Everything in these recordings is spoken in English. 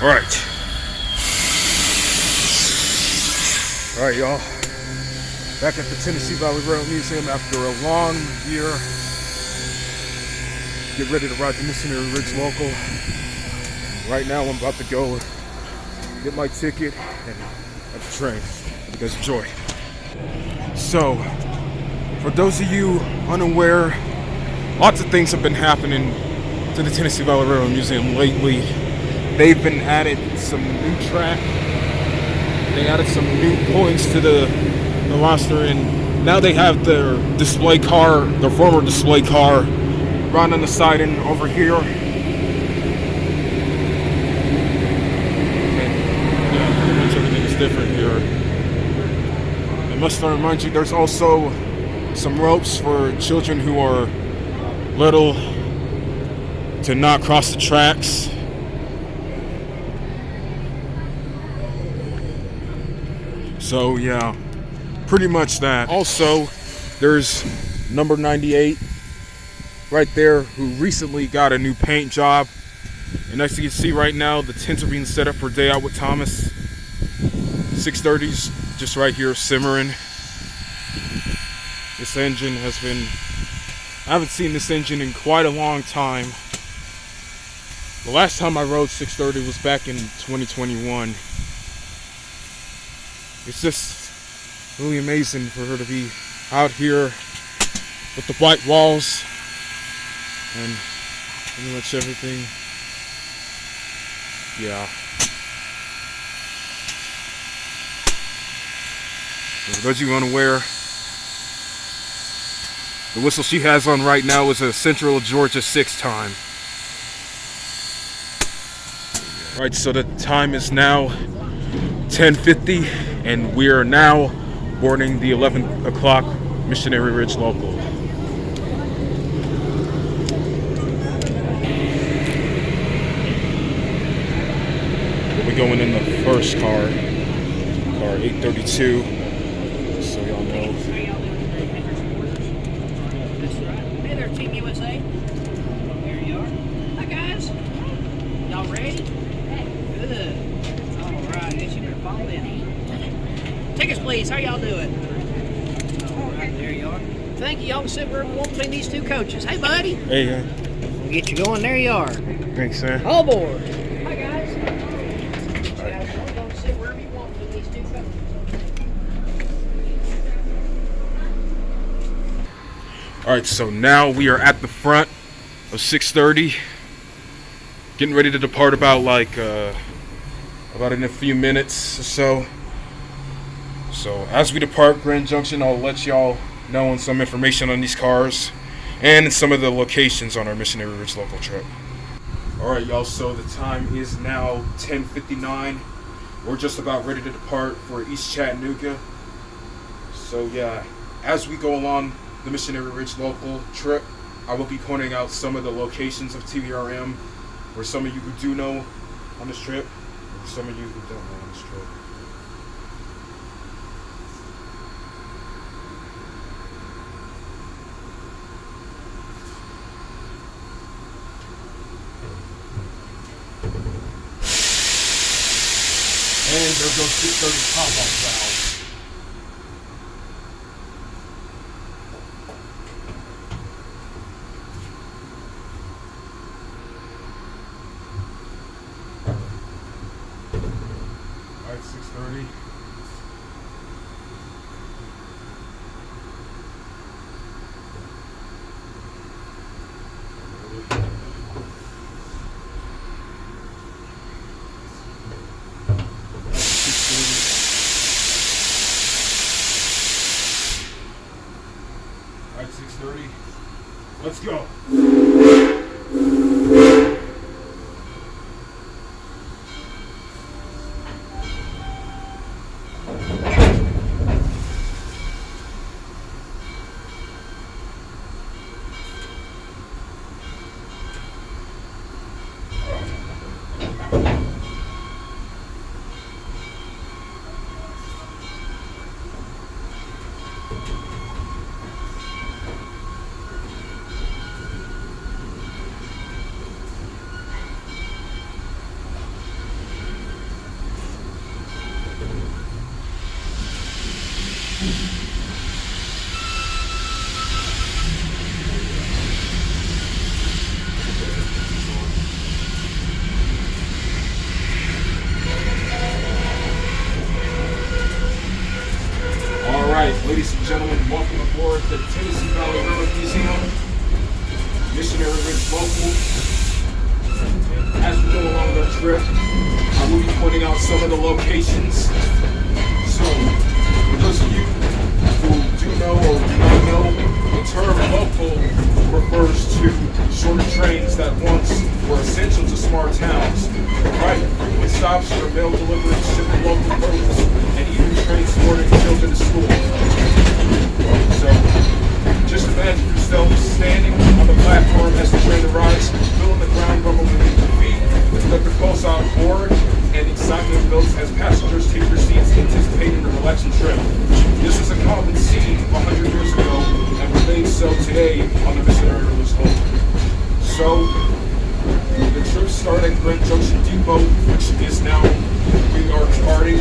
Alright. Alright, y'all. Back at the Tennessee Valley Railroad Museum after a long year. Get ready to ride the Missionary Ridge local. Right now I'm about to go get my ticket and at the train. You guys enjoy. So, for those of you unaware, lots of things have been happening to the Tennessee Valley Railroad Museum lately. They've been added some new track. They added some new points to the roster, and now they have their display car, their former display car, right on the side and over here. And yeah, pretty much everything is different here. I must remind you, there's also some ropes for children who are little to not cross the tracks. So yeah, pretty much that. Also, there's number 98 right there who recently got a new paint job. And as you can see right now, the tents are being set up for Day Out with Thomas. 630's just right here simmering. This engine has been, I haven't seen this engine in quite a long time. The last time I rode 630 was back in 2021. It's just really amazing for her to be out here with the white walls and pretty much everything. Yeah. For those of you unaware, the whistle she has on right now is a Central Georgia 6 time. Right, so the time is now 10:50, and we are now boarding the 11 o'clock Missionary Ridge local. We're going in the first car 832, so y'all know. Hey there, Team USA. There you are. Hi, guys. Y'all ready? Good. All right, guess you better fall in. Tickets, please. How y'all doing? All right, there you are. Thank you. Y'all can sit wherever you want between these two coaches. Hey, buddy. Hey, We'll get you going. There you are. thanks, sir. All aboard. Hi, guys. Y'all sit wherever you want between these two coaches. Alright, so now we are at the front of 630. Getting ready to depart about in a few minutes or so. So as we depart Grand Junction, I'll let y'all know on some information on these cars and some of the locations on our Missionary Ridge local trip. Alright, y'all, so the time is now 10:59. We're just about ready to depart for East Chattanooga. So yeah, as we go along the Missionary Ridge local trip, I will be pointing out some of the locations of tvrm for some of you who do know on this trip, and for some of you who don't know on this trip. And there goes 630 pop-off valve. Alright, 630. Alright, 630. Let's go. the Tennessee Valley Railroad Museum, Missionary Ridge Local. And as we go along our trip, I will be pointing out some of the locations. So, for those of you who do know or do not know, the term local refers to shorter trains that once were essential to small towns, right? Frequent stops for mail delivery, shipping local produce, and even transporting children to school. So, just imagine yourself standing on the platform as the train arrives, feeling the ground rumble beneath your feet, with the pulse on board, and excitement builds as passengers take their seats, anticipating a relaxing trip. This was a common scene 100 years ago, and remains so today on the Missionary Ridge Local. So, the trip started at Grand Junction Depot, which is now, we are departing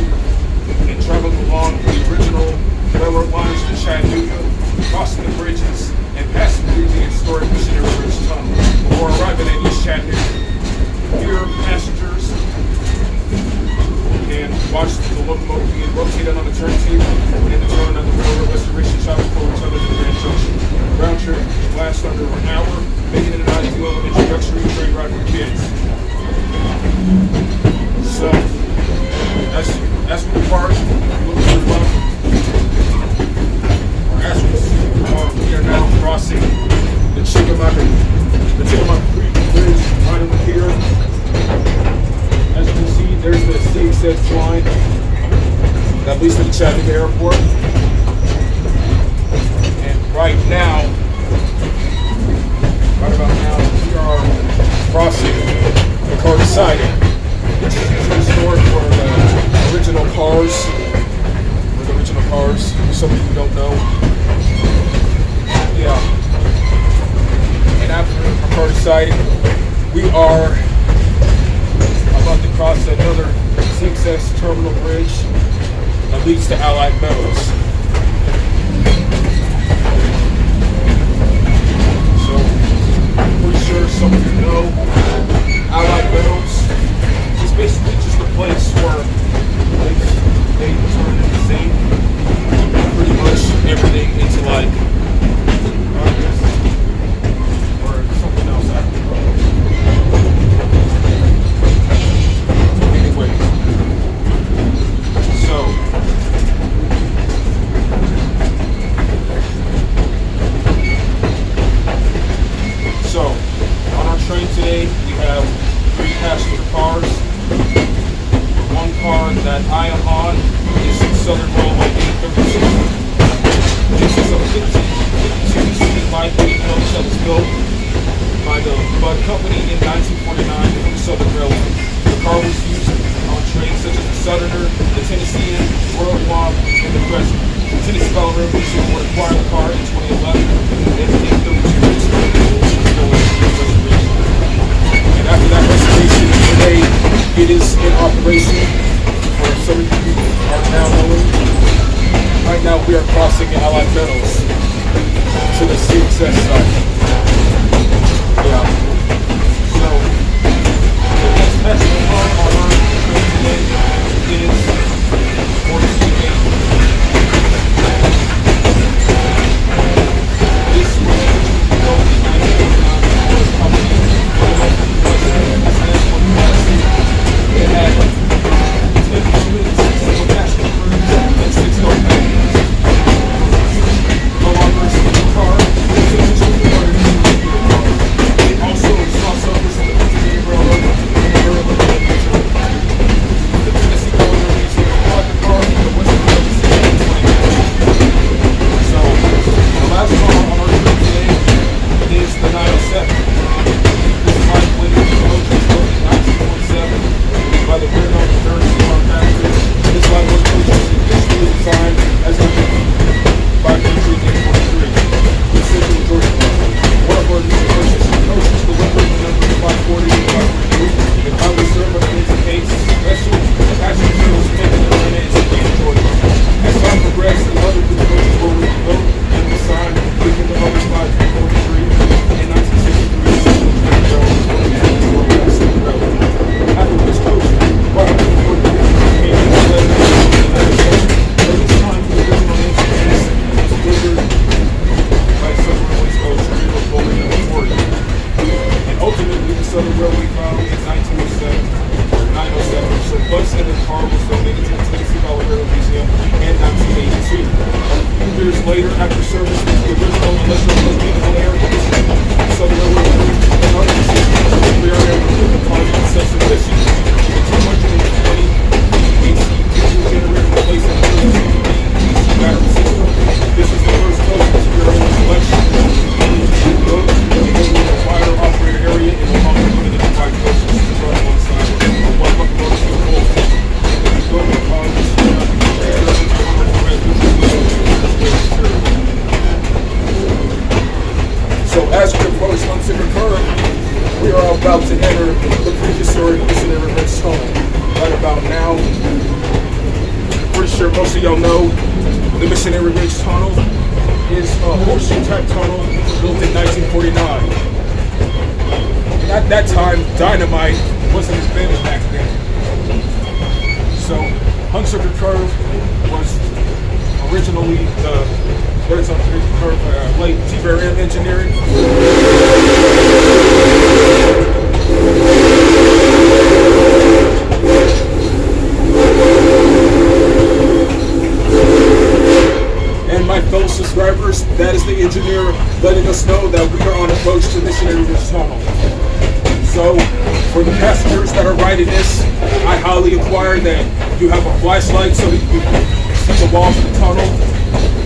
and traveling along the original railroad lines to Chattanooga, crossing the bridges, and passing through the historic Missionary Ridge Tunnel before arriving at East Chattanooga. Here, passengers can watch the locomotive being rotated on the turntable and the turn of the railroad restoration shop before returning to the Grand Junction. The round trip lasts under an hour, making it an ideal introductory train ride for kids. So, as we depart, look to the left, or as we are now crossing the Chattanooga Creek Bridge right over here. As you can see, there's the CXX line that leads to the Chattanooga Airport. And right about now, we are crossing the car siding, which is usually stored for the original cars. For some of you who don't know. Yeah. And after the car siding, we are about to cross another CXX terminal bridge that leads to Allied Metals. So, I'm pretty sure some of you know Allied Metals is basically just a place where they turn into zinc, pretty much everything into like or something else. I don't know. Anyway, so on our train today we have 3 passenger cars. One car that I am on is Southern Railway 836. This is a 52-seat light weight coach that was built by the Bud Company in 1949 from Southern Railway. The car was used on trains such as the Southerner, the Tennessean, Royal Walk, and the Crescent. The Tennessee Valley Railroad Museum would acquire the car in 2011 and the 832 restoration. And after that restoration, today it is in operation. For some of you are now knowing. Right now we are crossing Allied Metals to the CXS side. Yeah. So the next passenger car on our train today is 48. This was originally built in 1949 by the company it had 10 units, 6 passenger rooms, and 6 door patios. No longer a single car, it's a car. It also bus and the car was donated to the Tennessee Valley Museum in 1982. A few years later, after service with the original electrical vehicle area, so the railroad and other decisions, we are able to put the car in self-sufficient. The 220 AC diesel generator replaced in the DC battery system. This is the first post to your own selection. A wider operator area in the long one of the white coaches to run one side of one locomotive to the whole. If you go to the car, you see so as we approach Huntsinger Curve, we are about to enter the prehistoric Missionary Ridge tunnel. Right about now, pretty sure most of y'all know the Missionary Ridge tunnel is a horseshoe type tunnel built in 1949. At that time, dynamite wasn't as big as back then. So Huntsinger Curve was originally the horizontal curve, late tvrm engineering. And my fellow subscribers, that is the engineer letting us know that we are on approach to Missionary Ridge Tunnel. So, for the passengers that are riding this, I highly require that you have a flashlight so that you can see the walls of the tunnel.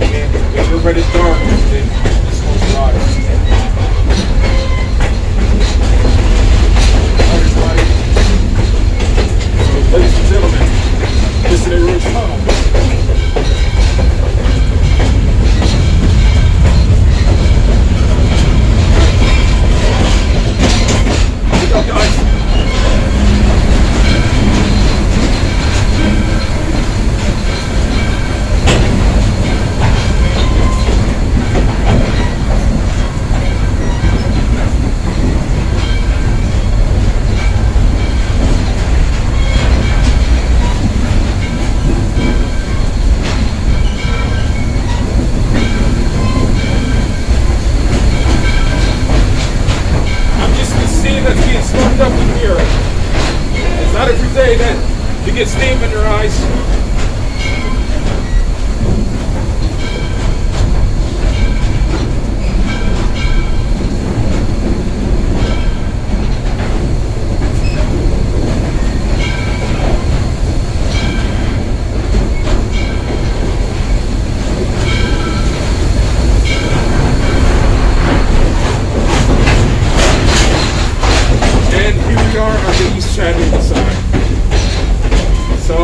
And if you're ready to dark, then just close your eyes. So, ladies and gentlemen, Missionary Ridge Tunnel. Up in here. It's not every day that you get steam in your eyes. Chattanooga side. So,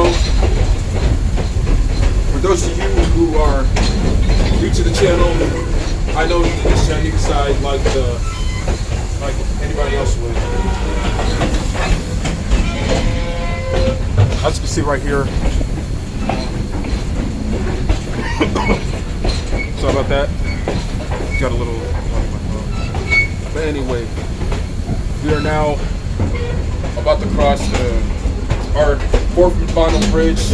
for those of you who are new to the channel, I know the East Chattanooga side like anybody else would. As you can see right here. Sorry about that. Got a little. But anyway, we are now about to cross our fourth and final bridge,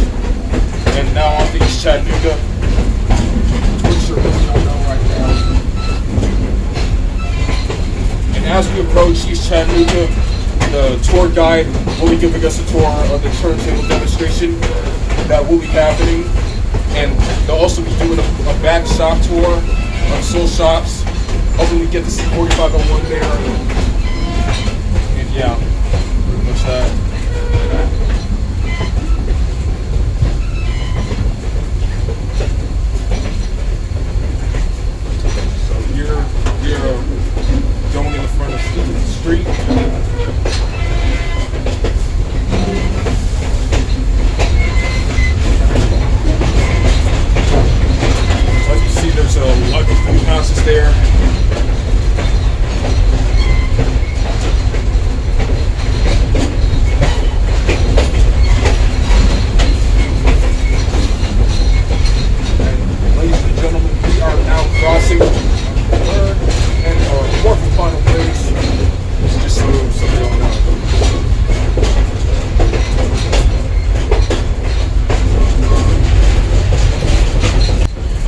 and now on to East Chattanooga. Pretty sure what y'all know right now. And as we approach East Chattanooga, the tour guide will be giving us a tour of the turntable demonstration that will be happening, and they'll also be doing a back shop tour of Soul Shops. Hopefully we get to see 4501 there. And yeah. That. So here we are going in the front of the street. As you see, there's a lot of food houses there. Crossing third and fourth and final bridge. It's just so you don't know.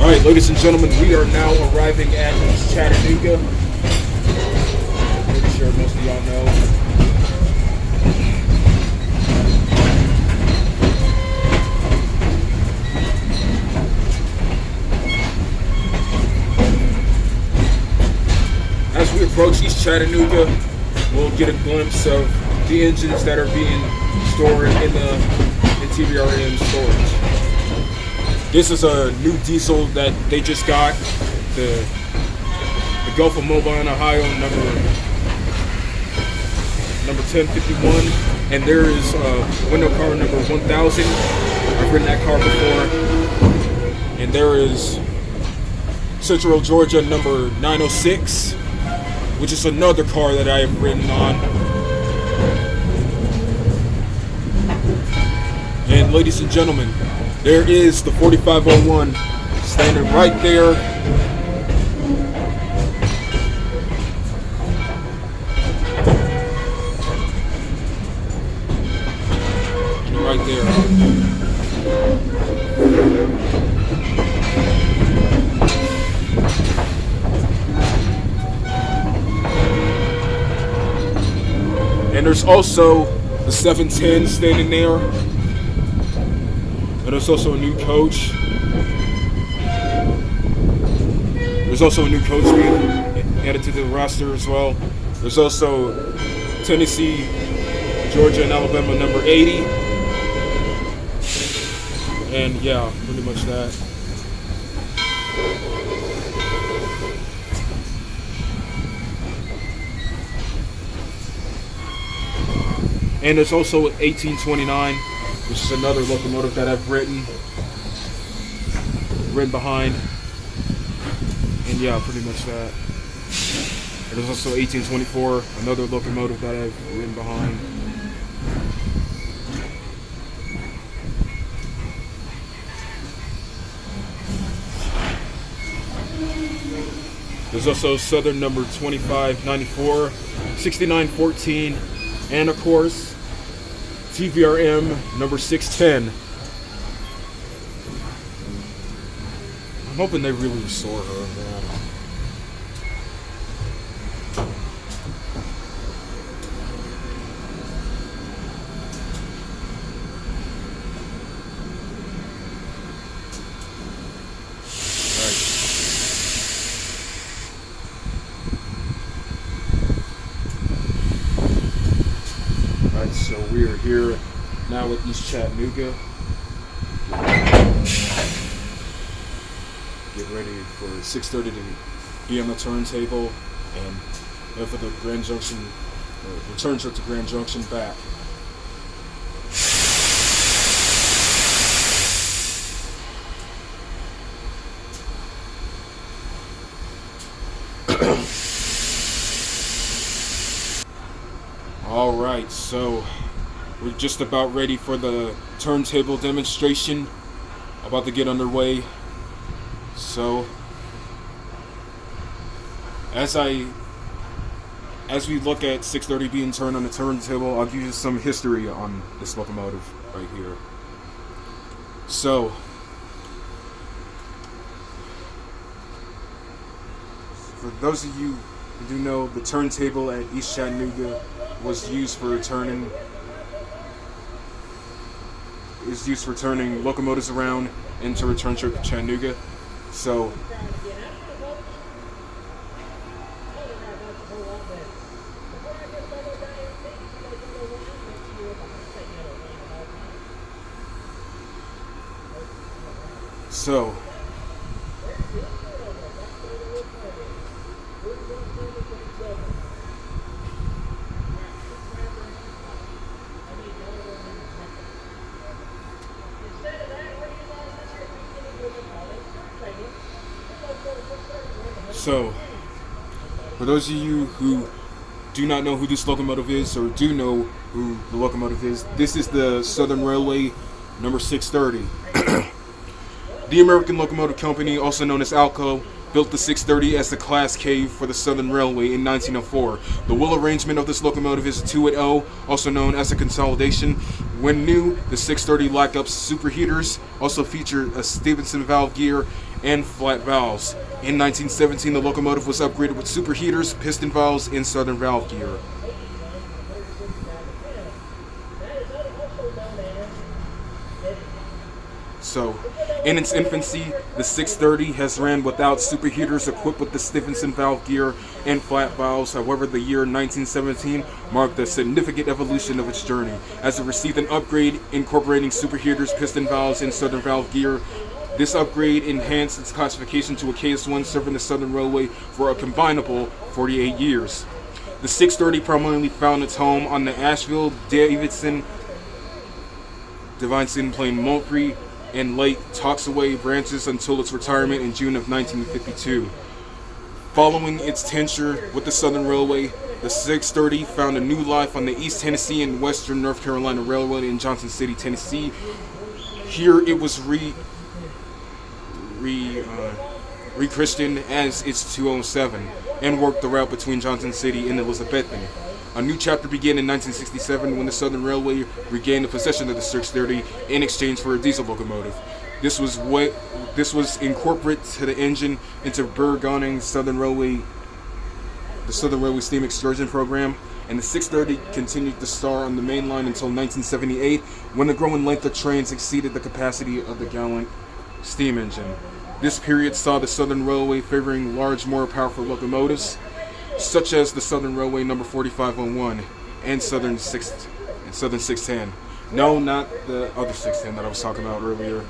All right, ladies and gentlemen, we are now arriving at East Chattanooga. Pretty sure most of y'all know. Chattanooga, we'll get a glimpse of the engines that are being stored in the tvrm storage. This is a new diesel that they just got, the Gulf of Mobile in Ohio, number 1051, and there is window car number 1000. I've ridden that car before. And there is Central Georgia number 906, which is another car that I have ridden on. And ladies and gentlemen, there is the 4501 standing right there. Right there. And there's also the 710 standing there. And there's also a new coach. There's also a new coach being added to the roster as well. There's also Tennessee, Georgia, and Alabama number 80. And yeah, pretty much that. And there's also 1829, which is another locomotive that I've ridden behind. And yeah, pretty much that. And there's also 1824, another locomotive that I've ridden behind. There's also Southern number 2594, 6914, and of course, tvrm number 610. I'm hoping they really restore her, man. So we are here now at East Chattanooga. Get ready for 6:30 to be on the turntable and head for the Grand Junction, return trip to Grand Junction back. Alright, so we're just about ready for the turntable demonstration, about to get underway. So as we look at 630 being turned on the turntable, I'll give you some history on this locomotive right here. So for those of you who do know, the turntable at East Chattanooga was used for turning locomotives around into return trip to Chattanooga. So So, for those of you who do not know who this locomotive is, or do know who the locomotive is, this is the Southern Railway number 630. The American Locomotive Company, also known as ALCO, built the 630 as the Class K for the Southern Railway in 1904. The wheel arrangement of this locomotive is a 2-0, also known as a consolidation. When new, the 630 lockups superheaters also featured a Stevenson valve gear and flat valves. In 1917, the locomotive was upgraded with superheaters, piston valves, and Southern valve gear. So, in its infancy, the 630 has ran without superheaters equipped with the Stephenson valve gear and flat valves. However, the year 1917 marked a significant evolution of its journey, as it received an upgrade incorporating superheaters, piston valves, and southern valve gear. This upgrade enhanced its classification to a KS1, serving the Southern Railway for a combinable 48 years. The 630 prominently found its home on the Asheville, Davidson, Plain Moultrie, and Lake Toxaway branches until its retirement in June of 1952. Following its tenure with the Southern Railway, the 630 found a new life on the East Tennessee and Western North Carolina Railroad in Johnson City, Tennessee. Here it was rechristened as its 207 and worked the route between Johnson City and Elizabethton. A new chapter began in 1967 when the Southern Railway regained the possession of the 630 in exchange for a diesel locomotive. This was incorporated to the engine into burgeoning the Southern Railway steam excursion program, and the 630 continued to star on the main line until 1978, when the growing length of trains exceeded the capacity of the Gallant steam engine. This period saw the Southern Railway favoring large, more powerful locomotives, such as the Southern Railway number 4501 and Southern 610. No, not the other 610 that I was talking about earlier.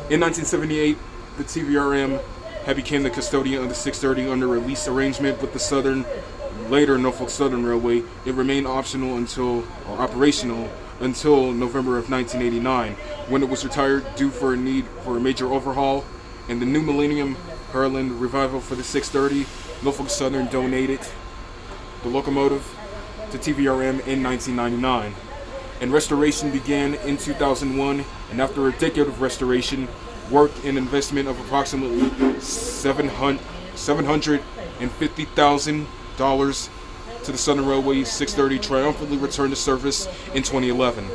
In 1978, the TVRM had become the custodian of the 630 under a lease arrangement with the later Norfolk Southern Railway. It remained operational until November of 1989, when it was retired due for a need for a major overhaul. And the new millennium heralded revival for the 630, Norfolk Southern donated the locomotive to TVRM in 1999. And restoration began in 2001, and after a decade of restoration, work and investment of approximately $750,000 to the Southern Railway 630 triumphantly returned to service in 2011.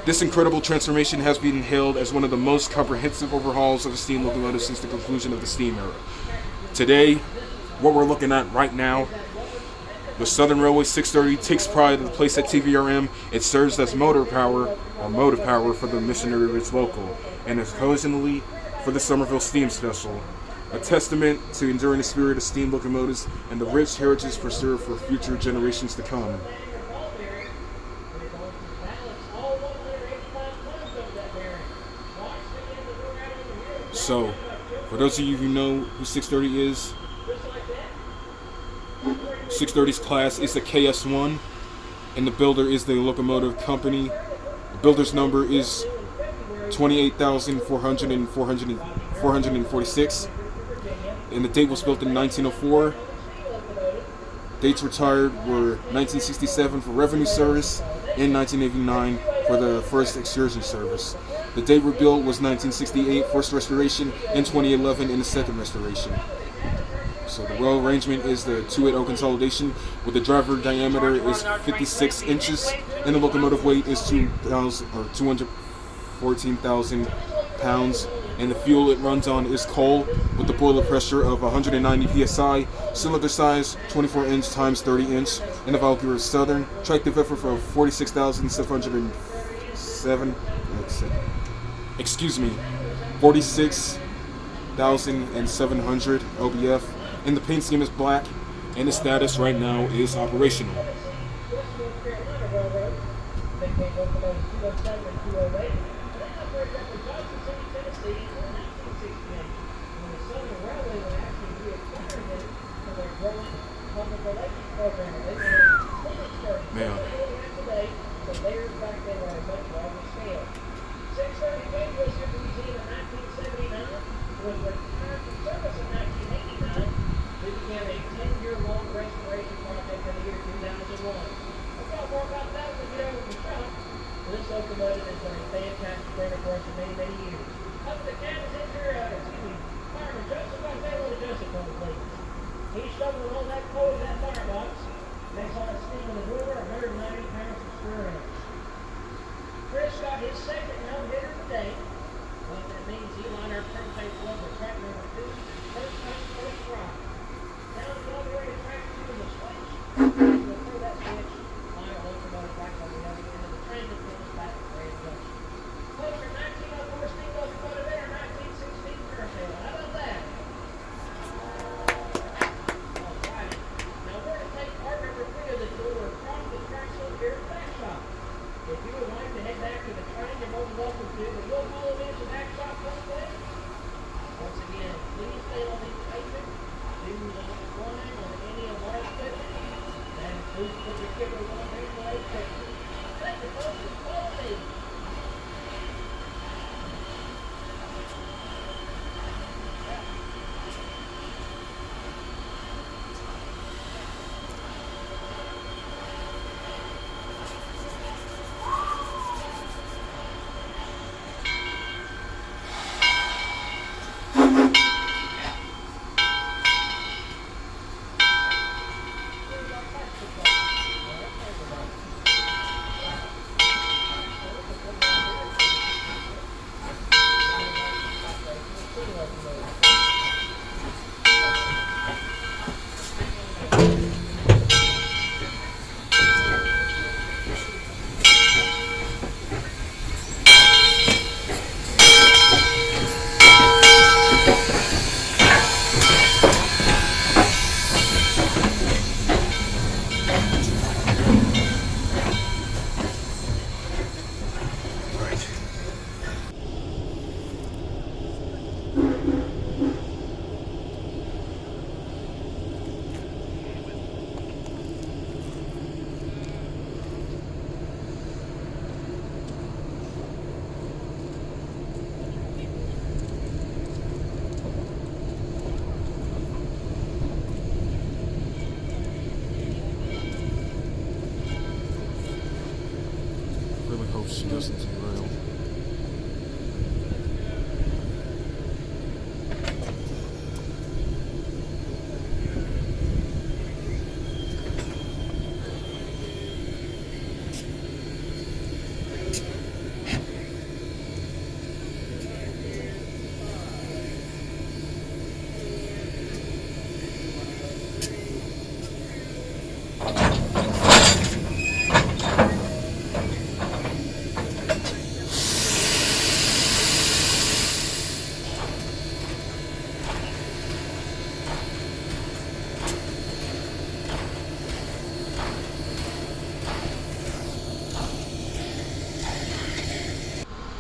This incredible transformation has been hailed as one of the most comprehensive overhauls of a steam locomotive since the conclusion of the steam era. Today, what we're looking at right now, the Southern Railway 630 takes pride in the place at TVRM. It serves as motive power for the Missionary Ridge local, and occasionally for the Somerville Steam Special. A testament to enduring the spirit of steam locomotives and the rich heritage preserved for future generations to come. So, for those of you who know who 630 is, 630's class is a KS1, and the builder is the locomotive company. The builder's number is 28,446, and the date was built in 1904. Dates retired were 1967 for revenue service and 1989 for the first excursion service. The date rebuilt was 1968, first restoration, and 2011 in the second restoration. So the rail arrangement is the 280 consolidation, with the driver diameter is 56 inches, and the locomotive weight is 214,000 pounds, and the fuel it runs on is coal with the boiler pressure of 190 psi, cylinder size 24 inch times 30 inch, and the valve gear is Southern, tractive effort for 46,707 lbf, and the paint scheme is black, and the status right now is operational. Man. This locomotive has done a fantastic running for us for many, many years. Up the cabin center, Fireman Joseph, I say hello to Joseph on the please. He's shoveling all that coal in that firebox. Makes all that steam in the boiler, 190 pounds of square inch. Chris got his second no-hitter today. What that means, he lined our turntable club with track number 2, first time, first ride. Now the only way to track 2 in the switch, we'll throw that switch, line our locomotive back on the other end of the train and put us back to the rail junction. If you would like to head back to the train, you're more than welcome to, but you'll follow me to the back stop real quick. Once again, please stay on these pavements. Do not climb on any of our equipment. And please put your kickers on their leg picture. Thank you, folks. Follow me. Really hope she doesn't derail.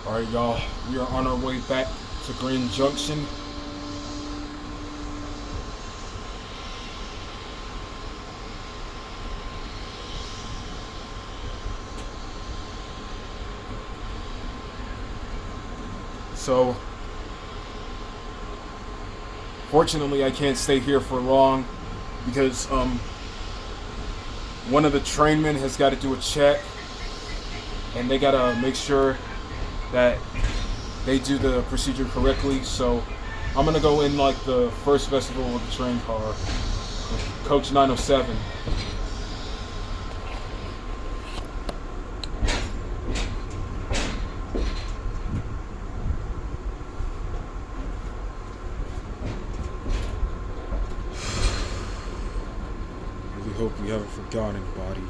Alright, y'all, we are on our way back to Grand Junction. So, fortunately, I can't stay here for long because one of the trainmen has got to do a check, and they gotta make sure that they do the procedure correctly. So I'm gonna go in like the first vestibule with the train car, with coach 907. Really hope we haven't forgotten anybody.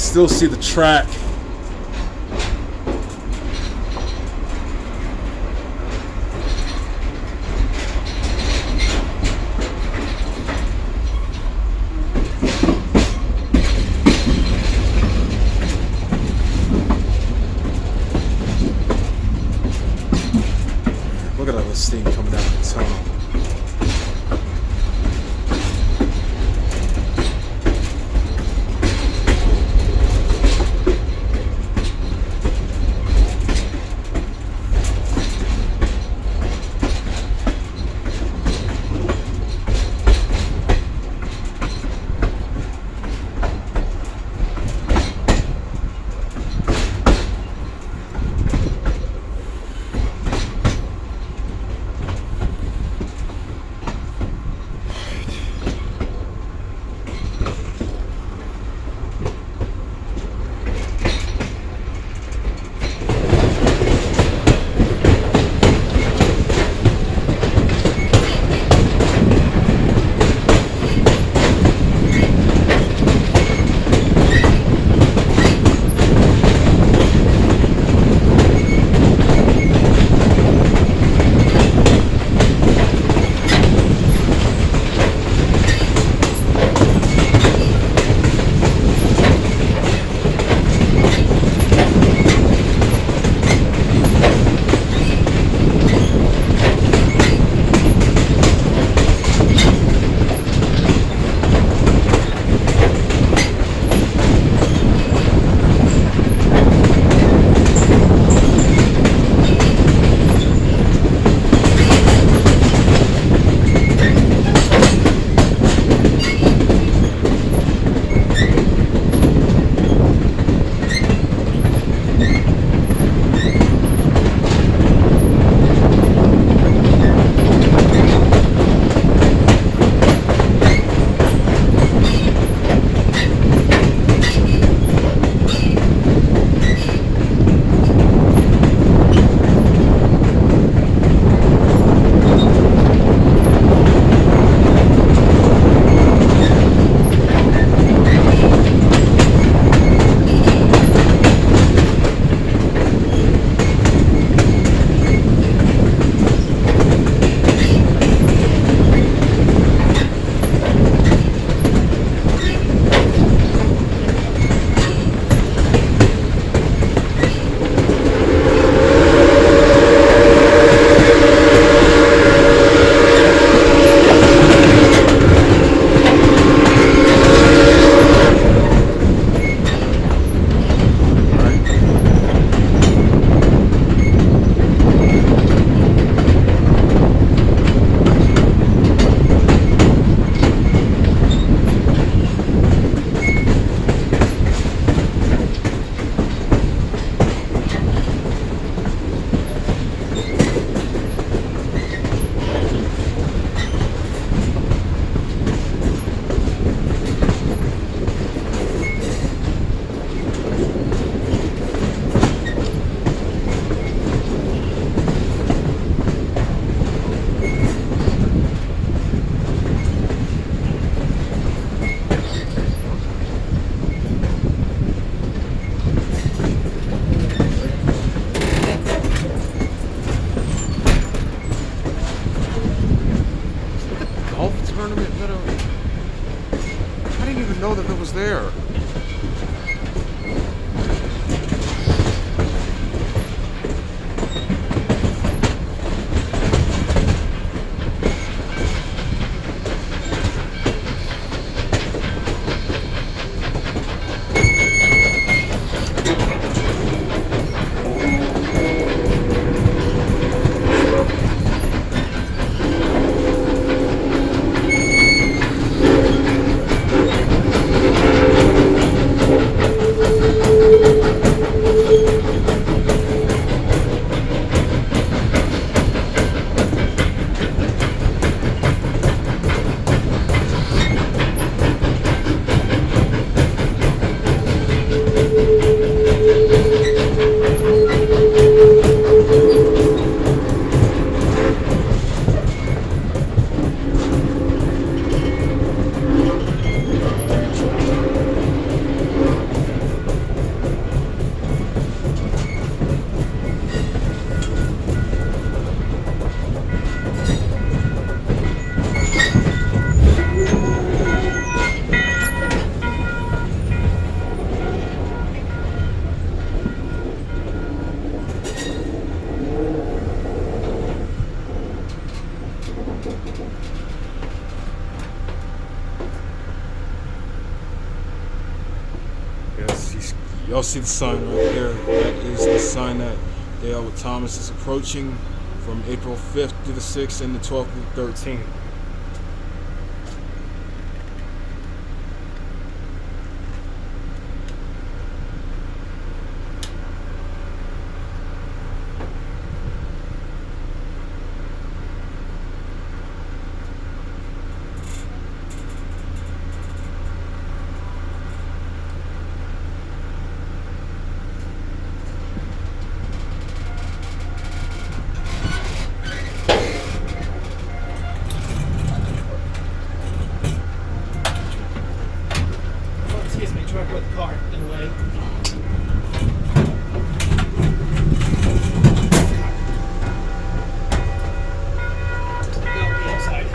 still see the track. Look at all this steam coming out of the tunnel. know that it was there. Yes, y'all see the sign right there. That is the sign that Day Out with Thomas is approaching from April 5th through the 6th and the 12th through the 13th. Excuse me, truck with the cart in the way. Go on the outside.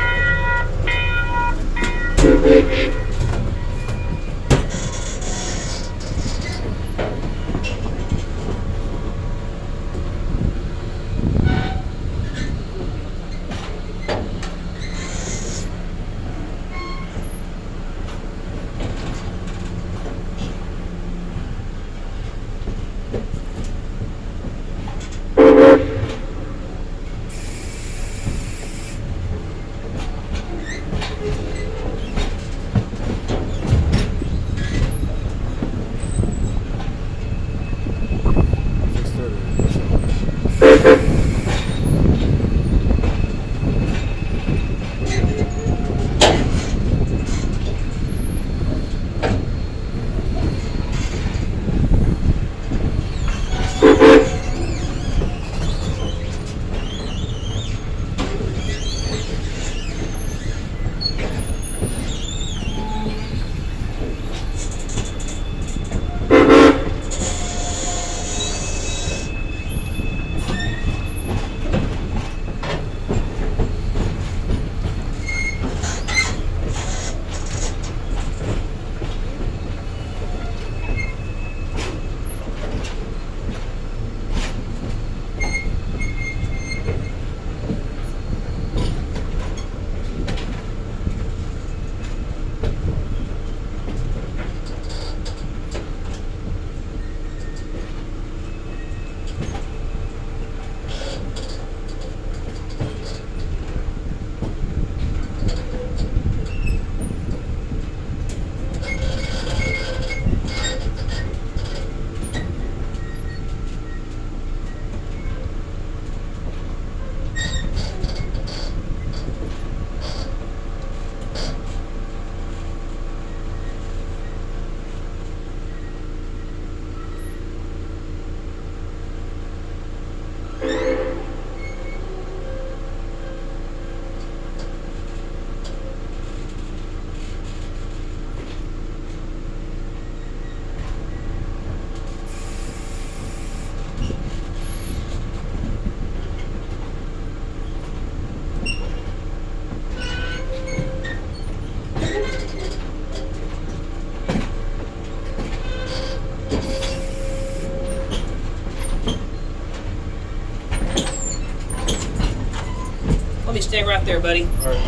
Let me stay right there, buddy. All right.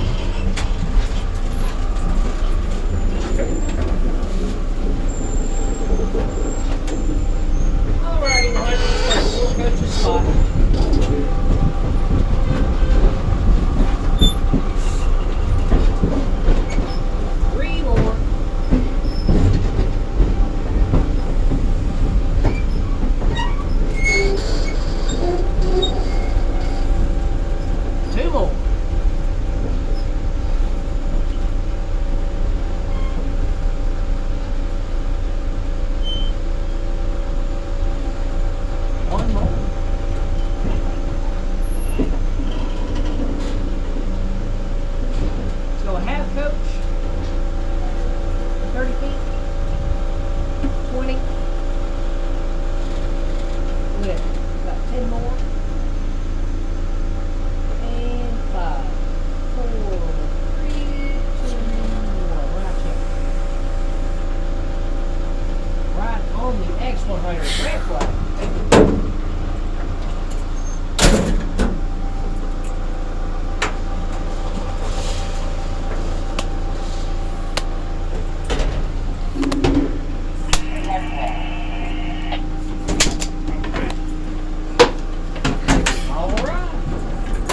Alrighty, we'll have to start 4 coaches spot. Three more. Two more. One more.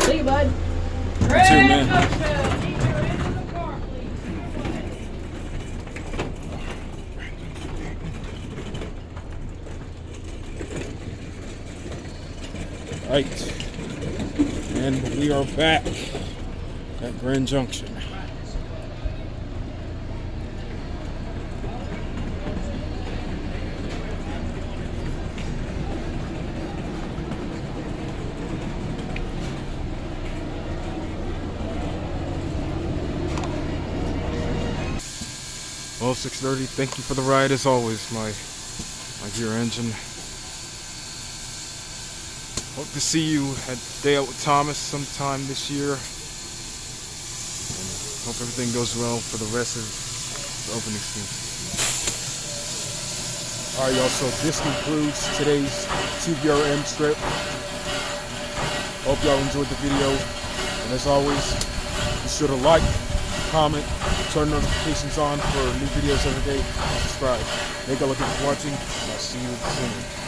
See you, bud. You too, man. Right. And we are back at Grand Junction. Well, 6:30, thank you for the ride as always, my dear engine. Hope to see you at Day Out with Thomas sometime this year. And hope everything goes well for the rest of the opening scene. Alright, y'all, so this concludes today's tvrm trip. Hope y'all enjoyed the video. And as always, be sure to like, comment, turn notifications on for new videos every day, and subscribe. Thank y'all again for watching, and I'll see you soon.